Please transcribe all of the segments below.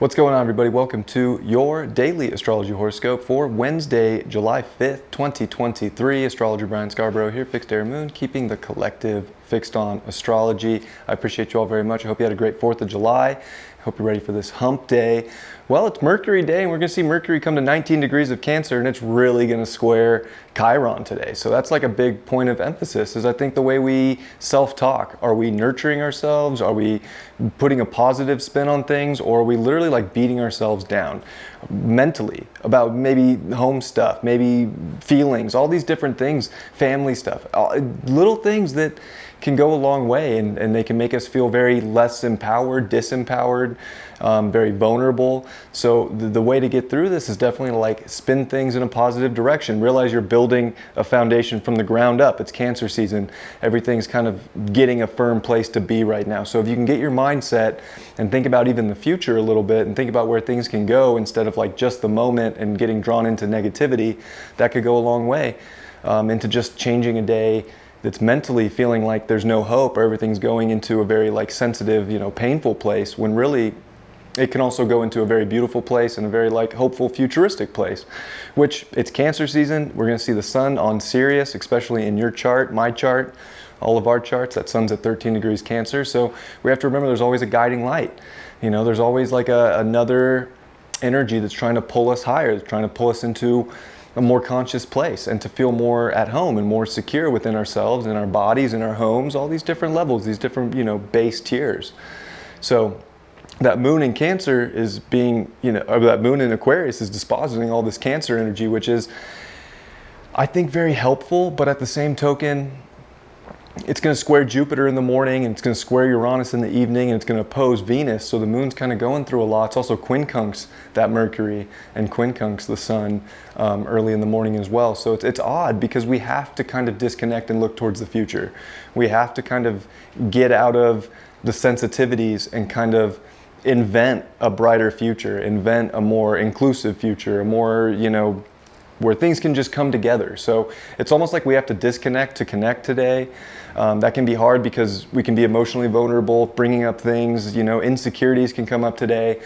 What's going on, everybody? Welcome to your daily astrology horoscope for Wednesday, July 5th, 2023. Astrologer Brian Scarborough here, Fixed Air Moon, keeping the collective fixed on astrology. I appreciate you all very much. I hope you had a great 4th of July. I hope you're ready for this hump day. Well, it's Mercury day, and we're going to see Mercury come to 19 degrees of Cancer, and it's really going to square Chiron today. So that's like a big point of emphasis, is I think the way we self-talk. Are we nurturing ourselves? Are we putting a positive spin on things? Or are we literally like beating ourselves down mentally about maybe home stuff, maybe feelings, all these different things, family stuff, little things that can go a long way, and they can make us feel very less empowered, disempowered, very vulnerable. So the way to get through this is definitely to like spin things in a positive direction. Realize you're building a foundation from the ground up. It's Cancer season. Everything's kind of getting a firm place to be right now. So if you can get your mindset and think about even the future a little bit and think about where things can go instead of like just the moment and getting drawn into negativity, that could go a long way into just changing a day that's mentally feeling like there's no hope or everything's going into a very like sensitive, painful place, when really it can also go into a very beautiful place and a very like hopeful, futuristic place. Which, it's Cancer season. We're going to see the sun on Sirius, especially in your chart, my chart, all of our charts. That sun's at 13 degrees Cancer. So we have to remember there's always a guiding light. There's always like another energy that's trying to pull us higher, trying to pull us into a more conscious place and to feel more at home and more secure within ourselves and our bodies and our homes, all these different levels, these different, base tiers. So that moon in Cancer is being, or that moon in Aquarius is dispositing all this Cancer energy, which is, I think, very helpful, but at the same token, it's going to square Jupiter in the morning, and it's going to square Uranus in the evening, and it's going to oppose Venus. So the moon's kind of going through a lot. It's also quincunx that Mercury and quincunx the sun early in the morning as well. So it's odd because we have to kind of disconnect and look towards the future. We have to kind of get out of the sensitivities and kind of invent a brighter future, invent a more inclusive future, a more, where things can just come together. So it's almost like we have to disconnect to connect today. That can be hard because we can be emotionally vulnerable, bringing up things, insecurities can come up today.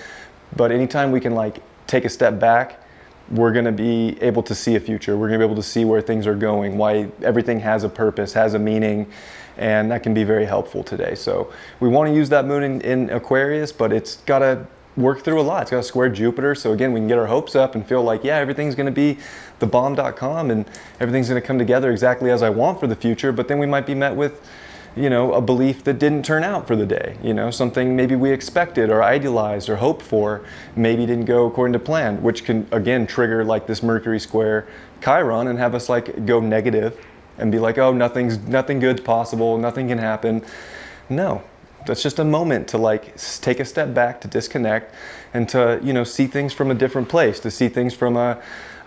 But anytime we can like take a step back, we're going to be able to see a future. We're going to be able to see where things are going, why everything has a purpose, has a meaning, and that can be very helpful today. So we want to use that moon in Aquarius, but it's got to work through a lot. It's got to square Jupiter. So again, we can get our hopes up and feel like, yeah, everything's going to be the bomb.com and everything's going to come together exactly as I want for the future. But then we might be met with, a belief that didn't turn out for the day. Something maybe we expected or idealized or hoped for maybe didn't go according to plan, which can again trigger like this Mercury square Chiron and have us like go negative and be like, oh, nothing good's possible, nothing can happen. No. That's just a moment to like take a step back, to disconnect, and to see things from a different place, to see things from a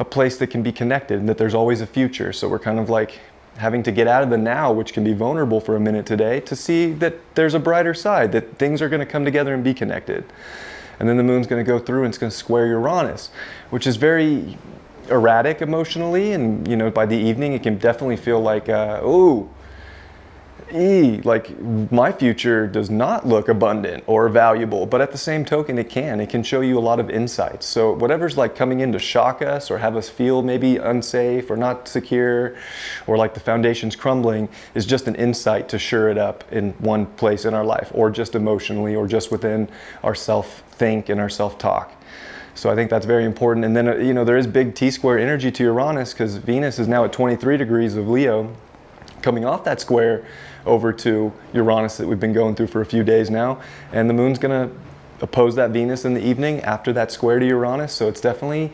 place that can be connected and that there's always a future. So we're kind of like having to get out of the now, which can be vulnerable for a minute today, to see that there's a brighter side, that things are going to come together and be connected. And then the moon's going to go through and it's going to square Uranus, which is very erratic emotionally, and by the evening it can definitely feel like like my future does not look abundant or valuable, but at the same token it can show you a lot of insights. So whatever's like coming in to shock us or have us feel maybe unsafe or not secure or like the foundation's crumbling is just an insight to sure it up in one place in our life, or just emotionally, or just within our self-think and our self-talk. So I think that's very important. And then there is big T-square energy to Uranus because Venus is now at 23 degrees of Leo, coming off that square over to Uranus that we've been going through for a few days now. And the moon's going to oppose that Venus in the evening after that square to Uranus. So it's definitely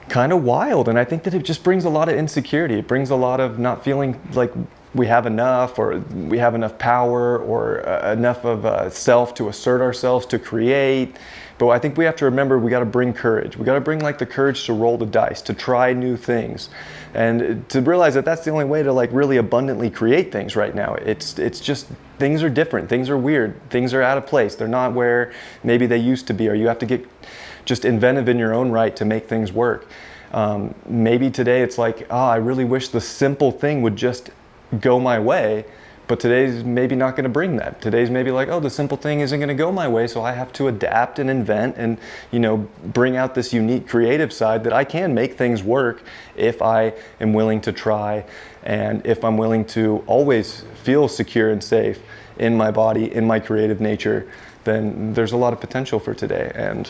kind of wild. And I think that it just brings a lot of insecurity. It brings a lot of not feeling like we have enough, or we have enough power, or enough of self to assert ourselves, to create. But I think we have to remember we got to bring courage. We got to bring like the courage to roll the dice, to try new things, and to realize that that's the only way to like really abundantly create things right now. It's just things are different, things are weird, things are out of place. They're not where maybe they used to be, or you have to get just inventive in your own right to make things work. Maybe today it's like, I really wish the simple thing would just go my way. But today's maybe not going to bring that. Today's maybe like, oh, the simple thing isn't going to go my way, so I have to adapt and invent and, you know, bring out this unique creative side that I can make things work if I am willing to try, and if I'm willing to always feel secure and safe in my body, in my creative nature. Then there's a lot of potential for today, and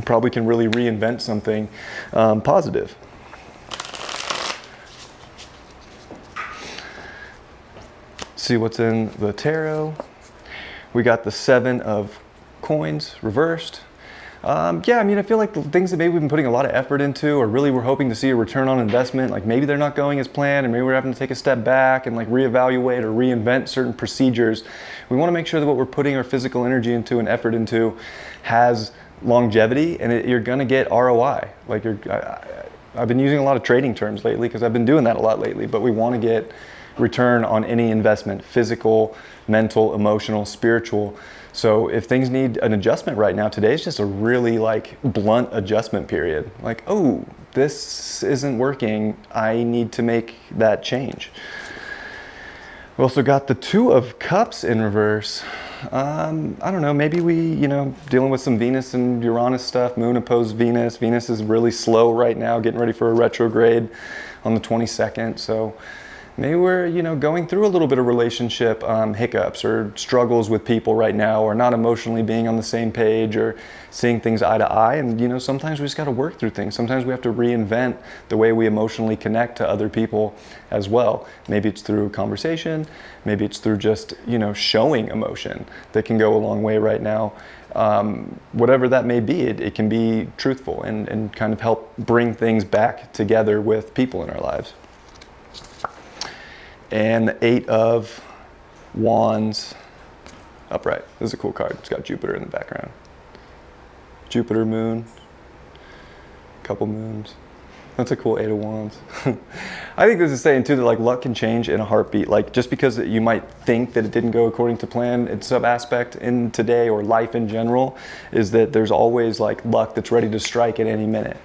probably can really reinvent something positive. See what's in the tarot. We got the 7 of coins reversed. Yeah, I mean, I feel like the things that maybe we've been putting a lot of effort into, or really we're hoping to see a return on investment, like maybe they're not going as planned, and maybe we're having to take a step back and like reevaluate or reinvent certain procedures. We want to make sure that what we're putting our physical energy into and effort into has longevity, and you're gonna get ROI. Like I've been using a lot of trading terms lately because I've been doing that a lot lately, but we want to get return on any investment, physical, mental, emotional, spiritual. So if things need an adjustment right now, today's just a really like blunt adjustment period. Like, oh, this isn't working, I need to make that change. We also got the 2 of Cups in reverse. I don't know, maybe we, you know, dealing with some Venus and Uranus stuff, Moon opposed Venus. Venus is really slow right now, getting ready for a retrograde on the 22nd. So maybe we're, you know, going through a little bit of relationship hiccups or struggles with people right now, or not emotionally being on the same page or seeing things eye to eye. And, you know, sometimes we just got to work through things. Sometimes we have to reinvent the way we emotionally connect to other people as well. Maybe it's through conversation. Maybe it's through just, you know, showing emotion that can go a long way right now. Whatever that may be, it can be truthful and kind of help bring things back together with people in our lives. And the 8 of Wands upright. This is a cool card. It's got Jupiter in the background. Jupiter, moon, couple moons. That's a cool 8 of Wands. I think this is saying too that like luck can change in a heartbeat. Like just because you might think that it didn't go according to plan, it's some aspect in today or life in general is that there's always like luck that's ready to strike at any minute.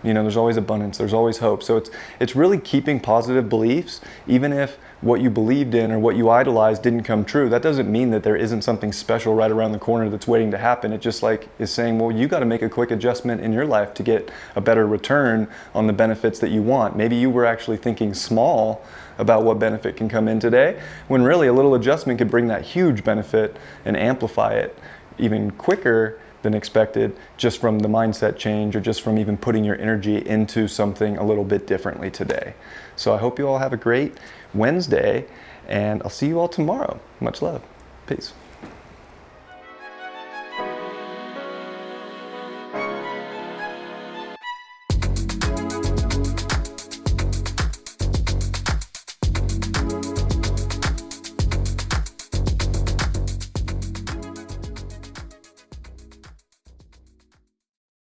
You know, there's always abundance, there's always hope. So it's really keeping positive beliefs, even if what you believed in or what you idolized didn't come true. That doesn't mean that there isn't something special right around the corner that's waiting to happen. It just like is saying, well, you got to make a quick adjustment in your life to get a better return on the benefits that you want. Maybe you were actually thinking small about what benefit can come in today, when really a little adjustment could bring that huge benefit and amplify it even quicker than expected, just from the mindset change or just from even putting your energy into something a little bit differently today. So I hope you all have a great Wednesday, and I'll see you all tomorrow. Much love. Peace.